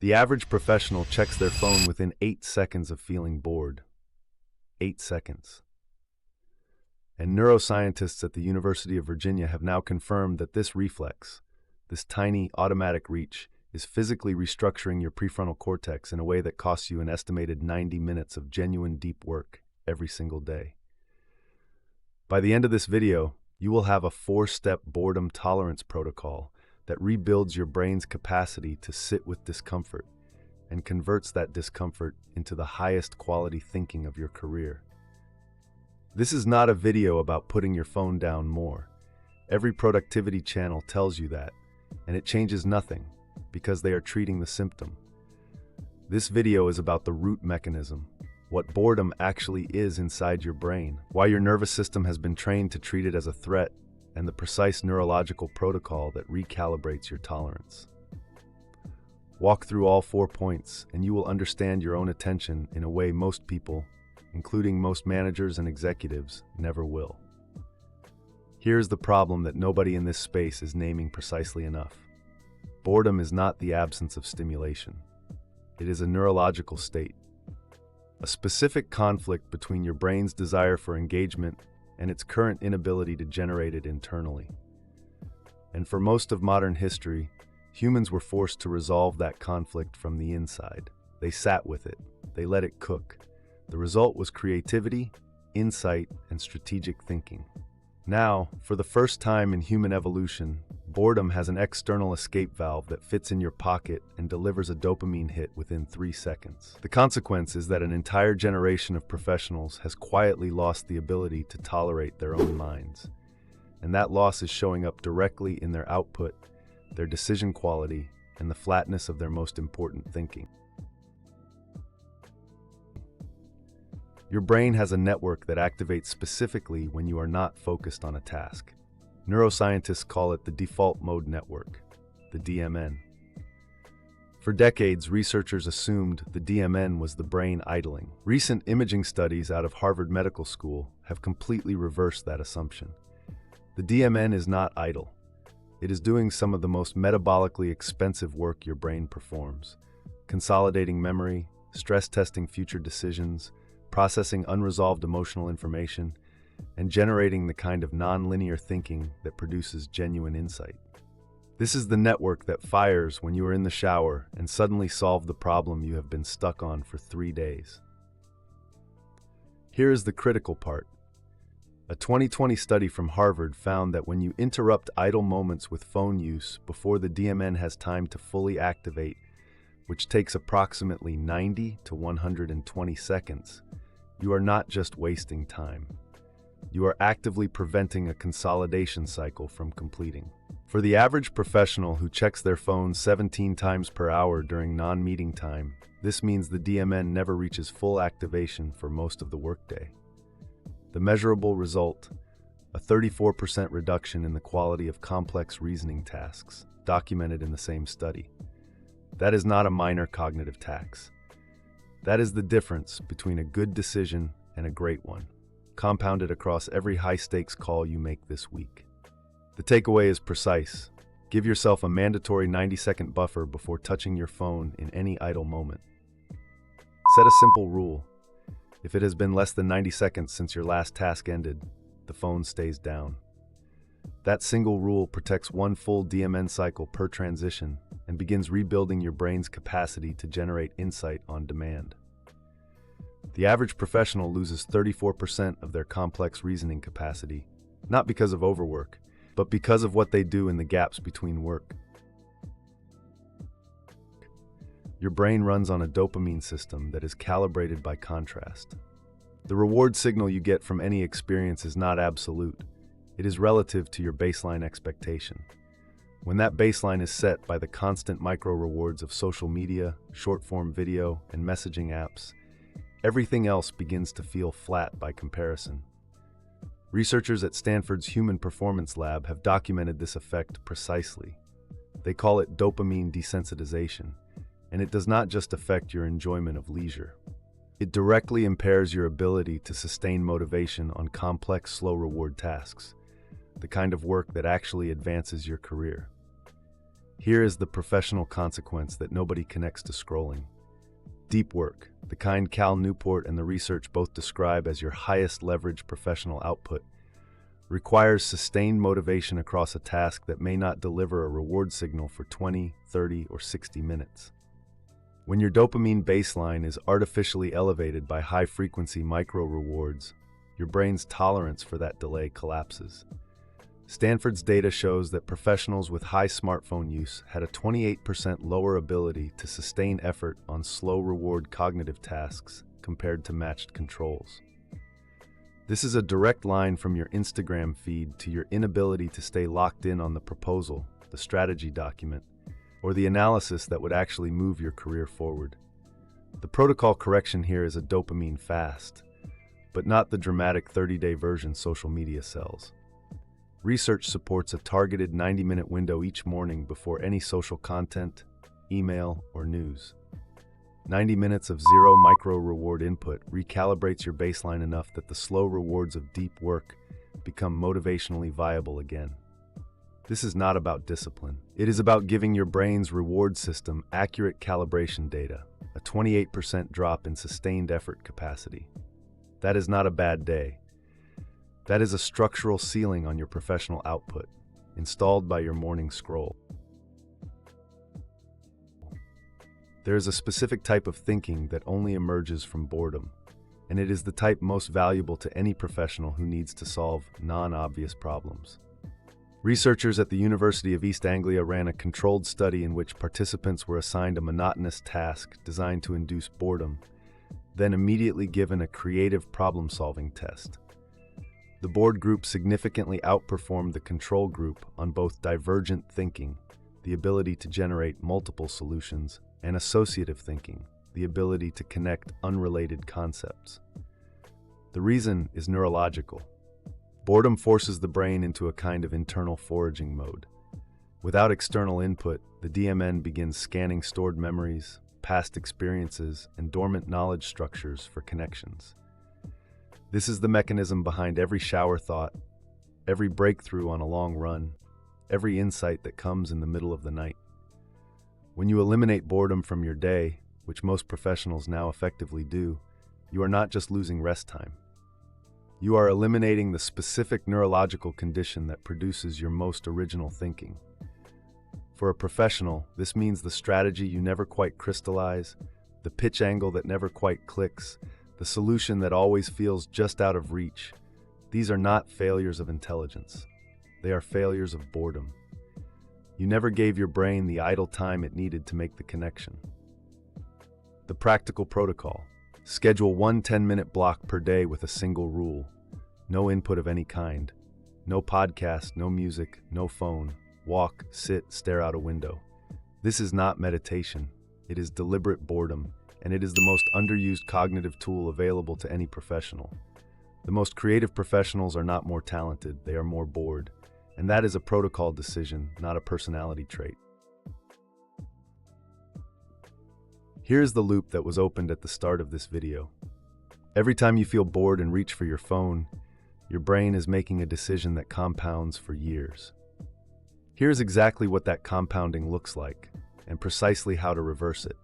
The average professional checks their phone within 8 seconds of feeling bored. 8 seconds. And neuroscientists at the University of Virginia have now confirmed that this reflex, this tiny automatic reach, is physically restructuring your prefrontal cortex in a way that costs you an estimated 90 minutes of genuine deep work every single day. By the end of this video, you will have a 4-step boredom tolerance protocol that rebuilds your brain's capacity to sit with discomfort and converts that discomfort into the highest quality thinking of your career. This is not a video about putting your phone down more. Every productivity channel tells you that, and it changes nothing because they are treating the symptom. This video is about the root mechanism, what boredom actually is inside your brain, why your nervous system has been trained to treat it as a threat, and the precise neurological protocol that recalibrates your tolerance. Walk through all 4 points, and you will understand your own attention in a way most people, including most managers and executives, never will. Here's the problem that nobody in this space is naming precisely enough. Boredom is not the absence of stimulation. It is a neurological state, a specific conflict between your brain's desire for engagement and its current inability to generate it internally. And for most of modern history, humans were forced to resolve that conflict from the inside. They sat with it. They let it cook. The result was creativity, insight, and strategic thinking. Now, for the first time in human evolution, boredom has an external escape valve that fits in your pocket and delivers a dopamine hit within 3 seconds. The consequence is that an entire generation of professionals has quietly lost the ability to tolerate their own minds. And that loss is showing up directly in their output, their decision quality, and the flatness of their most important thinking. Your brain has a network that activates specifically when you are not focused on a task. Neuroscientists call it the default mode network, the DMN. For decades, researchers assumed the DMN was the brain idling. Recent imaging studies out of Harvard Medical School have completely reversed that assumption. The DMN is not idle. It is doing some of the most metabolically expensive work your brain performs, consolidating memory, stress testing future decisions, processing unresolved emotional information, and generating the kind of non-linear thinking that produces genuine insight. This is the network that fires when you are in the shower and suddenly solve the problem you have been stuck on for 3 days. Here is the critical part. A 2020 study from Harvard found that when you interrupt idle moments with phone use before the DMN has time to fully activate, which takes approximately 90 to 120 seconds, you are not just wasting time. You are actively preventing a consolidation cycle from completing. For the average professional who checks their phone 17 times per hour during non-meeting time, this means the DMN never reaches full activation for most of the workday. The measurable result, a 34% reduction in the quality of complex reasoning tasks, documented in the same study. That is not a minor cognitive tax. That is the difference between a good decision and a great one, compounded across every high-stakes call you make this week. The takeaway is precise. Give yourself a mandatory 90-second buffer before touching your phone in any idle moment. Set a simple rule. If it has been less than 90 seconds since your last task ended, the phone stays down. That single rule protects one full DMN cycle per transition and begins rebuilding your brain's capacity to generate insight on demand. The average professional loses 34% of their complex reasoning capacity, not because of overwork, but because of what they do in the gaps between work. Your brain runs on a dopamine system that is calibrated by contrast. The reward signal you get from any experience is not absolute. It is relative to your baseline expectation. When that baseline is set by the constant micro-rewards of social media, short-form video, and messaging apps, everything else begins to feel flat by comparison. Researchers at Stanford's Human Performance Lab have documented this effect precisely. They call it dopamine desensitization, and it does not just affect your enjoyment of leisure. It directly impairs your ability to sustain motivation on complex, slow-reward tasks, the kind of work that actually advances your career. Here is the professional consequence that nobody connects to scrolling. Deep work, the kind Cal Newport and the research both describe as your highest leverage professional output, requires sustained motivation across a task that may not deliver a reward signal for 20, 30, or 60 minutes. When your dopamine baseline is artificially elevated by high-frequency micro-rewards, your brain's tolerance for that delay collapses. Stanford's data shows that professionals with high smartphone use had a 28% lower ability to sustain effort on slow-reward cognitive tasks compared to matched controls. This is a direct line from your Instagram feed to your inability to stay locked in on the proposal, the strategy document, or the analysis that would actually move your career forward. The protocol correction here is a dopamine fast, but not the dramatic 30-day version social media sells. Research supports a targeted 90-minute window each morning before any social content, email, or news. 90 minutes of zero micro-reward input recalibrates your baseline enough that the slow rewards of deep work become motivationally viable again. This is not about discipline. It is about giving your brain's reward system accurate calibration data, a 28% drop in sustained effort capacity. That is not a bad day. That is a structural ceiling on your professional output, installed by your morning scroll. There is a specific type of thinking that only emerges from boredom, and it is the type most valuable to any professional who needs to solve non-obvious problems. Researchers at the University of East Anglia ran a controlled study in which participants were assigned a monotonous task designed to induce boredom, then immediately given a creative problem-solving test. The bored group significantly outperformed the control group on both divergent thinking, the ability to generate multiple solutions, and associative thinking, the ability to connect unrelated concepts. The reason is neurological. Boredom forces the brain into a kind of internal foraging mode. Without external input, the DMN begins scanning stored memories, past experiences, and dormant knowledge structures for connections. This is the mechanism behind every shower thought, every breakthrough on a long run, every insight that comes in the middle of the night. When you eliminate boredom from your day, which most professionals now effectively do, you are not just losing rest time. You are eliminating the specific neurological condition that produces your most original thinking. For a professional, this means the strategy you never quite crystallize, the pitch angle that never quite clicks, the solution that always feels just out of reach. These are not failures of intelligence. They are failures of boredom. You never gave your brain the idle time it needed to make the connection. The practical protocol. Schedule one 10-minute block per day with a single rule. No input of any kind. No podcast, no music, no phone. Walk, sit, stare out a window. This is not meditation. It is deliberate boredom, and it is the most underused cognitive tool available to any professional. The most creative professionals are not more talented, they are more bored, and that is a protocol decision, not a personality trait. Here's the loop that was opened at the start of this video. Every time you feel bored and reach for your phone, your brain is making a decision that compounds for years. Here's exactly what that compounding looks like, and precisely how to reverse it.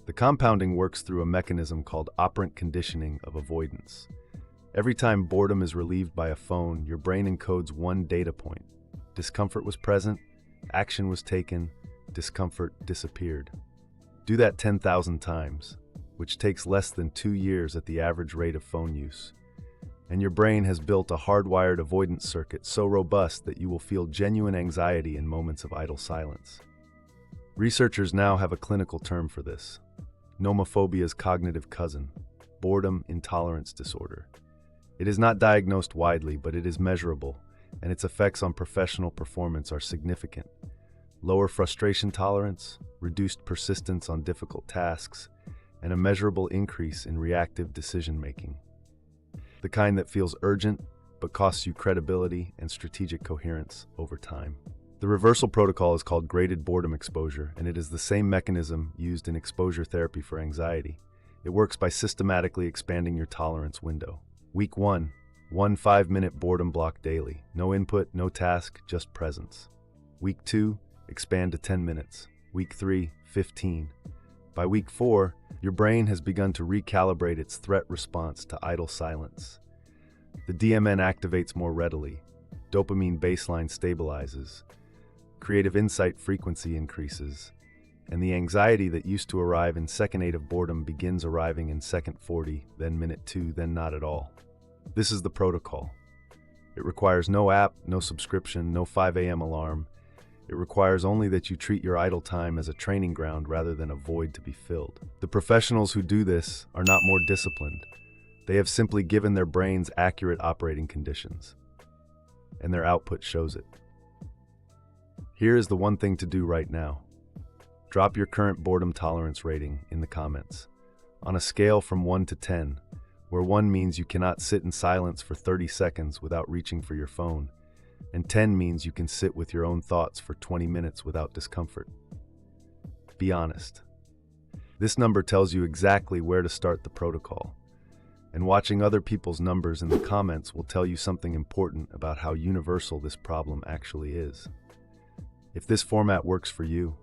The compounding works through a mechanism called operant conditioning of avoidance. Every time boredom is relieved by a phone, your brain encodes one data point. Discomfort was present, action was taken, discomfort disappeared. Do that 10,000 times, which takes less than 2 years at the average rate of phone use. And your brain has built a hardwired avoidance circuit so robust that you will feel genuine anxiety in moments of idle silence. Researchers now have a clinical term for this. Nomophobia's cognitive cousin, boredom intolerance disorder. It is not diagnosed widely, but it is measurable, and its effects on professional performance are significant. Lower frustration tolerance, reduced persistence on difficult tasks, and a measurable increase in reactive decision-making. The kind that feels urgent, but costs you credibility and strategic coherence over time. The reversal protocol is called graded boredom exposure, and it is the same mechanism used in exposure therapy for anxiety. It works by systematically expanding your tolerance window. Week 1, one 5-minute boredom block daily. No input, no task, just presence. Week 2, expand to 10 minutes. Week 3, 15. By week 4, your brain has begun to recalibrate its threat response to idle silence. The DMN activates more readily, dopamine baseline stabilizes, creative insight frequency increases, and the anxiety that used to arrive in second 8 of boredom begins arriving in second 40, then minute 2, then not at all. This is the protocol. It requires no app, no subscription, no 5 a.m. alarm. It requires only that you treat your idle time as a training ground rather than a void to be filled. The professionals who do this are not more disciplined. They have simply given their brains accurate operating conditions, and their output shows it. Here is the one thing to do right now. Drop your current boredom tolerance rating in the comments. On a scale from 1 to 10, where 1 means you cannot sit in silence for 30 seconds without reaching for your phone, and 10 means you can sit with your own thoughts for 20 minutes without discomfort. Be honest. This number tells you exactly where to start the protocol, and watching other people's numbers in the comments will tell you something important about how universal this problem actually is. If this format works for you,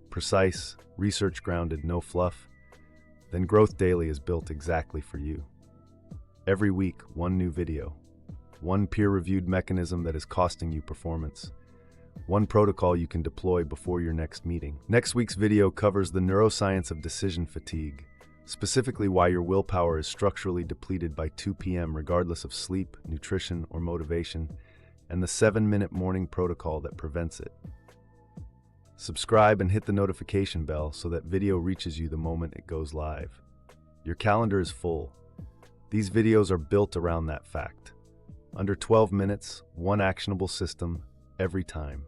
precise, research-grounded, no fluff, then Growth Daily is built exactly for you. Every week, one new video. One peer-reviewed mechanism that is costing you performance. One protocol you can deploy before your next meeting. Next week's video covers the neuroscience of decision fatigue, specifically why your willpower is structurally depleted by 2 p.m. regardless of sleep, nutrition, or motivation, and the 7-minute morning protocol that prevents it. Subscribe and hit the notification bell so that video reaches you the moment it goes live. Your calendar is full. These videos are built around that fact. Under 12 minutes, one actionable system, every time.